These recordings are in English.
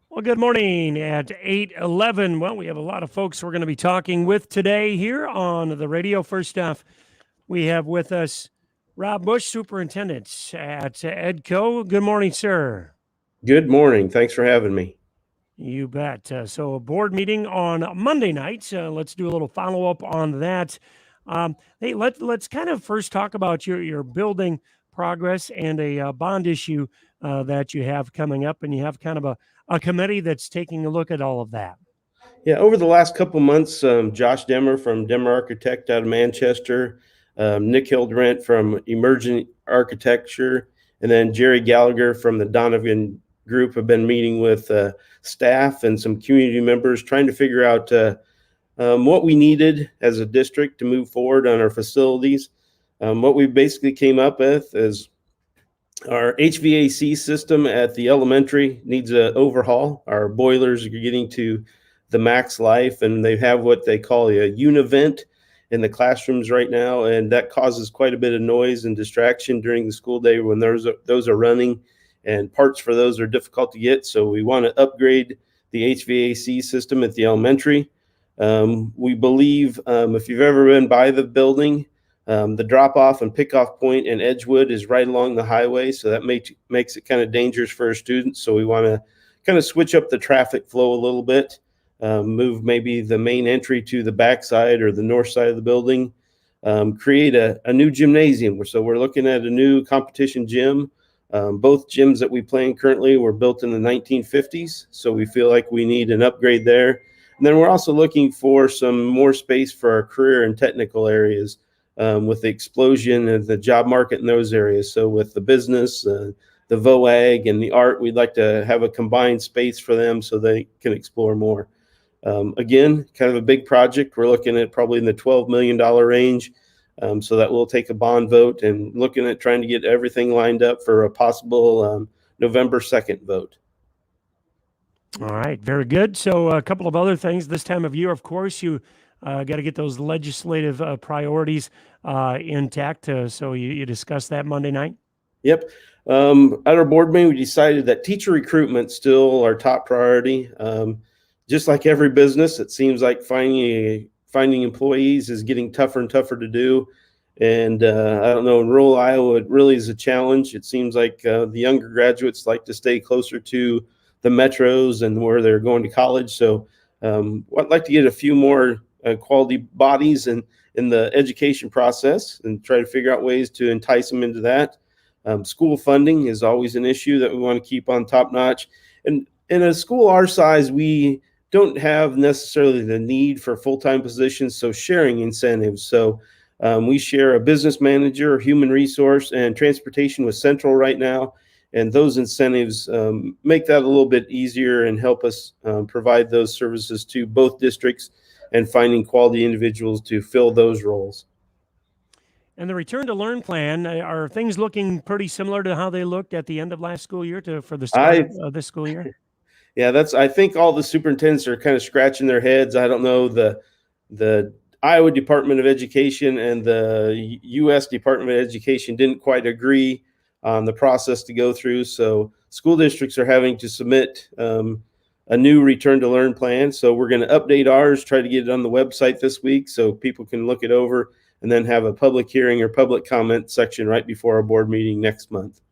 Well, good morning at 8:11. Well, we have a lot of folks we're going to be talking with today here on the radio. First off, we have with us Rob Busch, Superintendent at EDCO. Good morning, sir. Good morning. Thanks for having me. You bet. So, a board meeting on Monday night. Let's do a little follow up on that. Hey, let's kind of first talk about your building progress and a bond issue that you have coming up, and you have kind of a committee that's taking a look at all of that. Yeah, over the last couple months, Josh Demmer from Demmer Architect out of Manchester, Nick Hildrent from Emergent Architecture, and then Jerry Gallagher from the Donovan Group have been meeting with staff and some community members trying to figure out what we needed as a district to move forward on our facilities. What we basically came up with is our HVAC system at the elementary needs an overhaul. Our boilers are getting to the max life, and they have what they call a univent in the classrooms right now, and that causes quite a bit of noise and distraction during the school day when those are running, and parts for those are difficult to get. So we want to upgrade the HVAC system at the elementary. We believe if you've ever been by the building, the drop off and pickoff point in Edgewood is right along the highway, so that makes it kind of dangerous for our students. So we want to kind of switch up the traffic flow a little bit, move maybe the main entry to the backside or the north side of the building, create a new gymnasium. So we're looking at a new competition gym. Both gyms that we play in currently were built in the 1950s, so we feel like we need an upgrade there. And then we're also looking for some more space for our career and technical areas. With the explosion of the job market in those areas. So with the business, the VOAG, and the art, we'd like to have a combined space for them so they can explore more. Again, kind of a big project. We're looking at probably in the $12 million range. So that will take a bond vote, and looking at trying to get everything lined up for a possible November 2nd vote. All right, very good. So a couple of other things. This time of year, of course, you got to get those legislative priorities intact. So you discussed that Monday night? Yep. At our board meeting, we decided that teacher recruitment still our top priority. Just like every business, it seems like finding employees is getting tougher and tougher to do. And I don't know, in rural Iowa, it really is a challenge. It seems like the younger graduates like to stay closer to the metros and where they're going to college. So I'd like to get a few more quality bodies in the education process and try to figure out ways to entice them into that. School funding is always an issue that we want to keep on top notch. And in a school our size, we don't have necessarily the need for full-time positions, so sharing incentives. So we share a business manager, human resource, and transportation with Central right now. And those incentives make that a little bit easier and help us provide those services to both districts and finding quality individuals to fill those roles. And the return to learn plan, are things looking pretty similar to how they looked at the end of last school year for the start of this school year? Yeah, I think all the superintendents are kind of scratching their heads. I don't know, the Iowa Department of Education and the U.S. Department of Education didn't quite agree on the process to go through. So school districts are having to submit a new return to learn plan. So we're going to update ours, try to get it on the website this week so people can look it over, and then have a public hearing or public comment section right before our board meeting next month.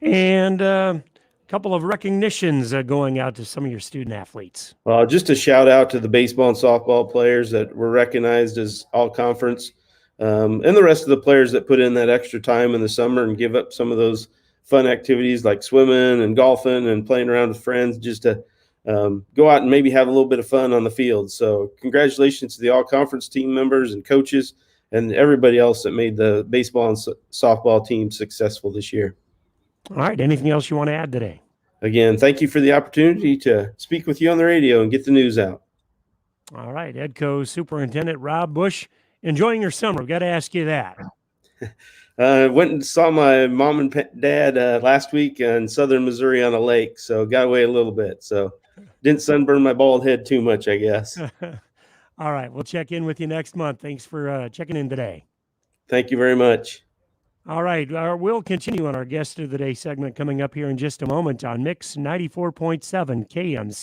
And a couple of recognitions going out to some of your student athletes. Well, just a shout out to the baseball and softball players that were recognized as all conference, and the rest of the players that put in that extra time in the summer and give up some of those fun activities like swimming and golfing and playing around with friends just to go out and maybe have a little bit of fun on the field. So congratulations to the all conference team members and coaches and everybody else that made the baseball and softball team successful this year. All right. Anything else you want to add today? Again, thank you for the opportunity to speak with you on the radio and get the news out. All right. EDCO Superintendent Rob Busch, enjoying your summer. We've got to ask you that. Went and saw my mom and dad last week in southern Missouri on a lake, so got away a little bit. So didn't sunburn my bald head too much, I guess. All right. We'll check in with you next month. Thanks for checking in today. Thank you very much. All right, we'll continue on our guest of the day segment coming up here in just a moment on Mix 94.7 KMC.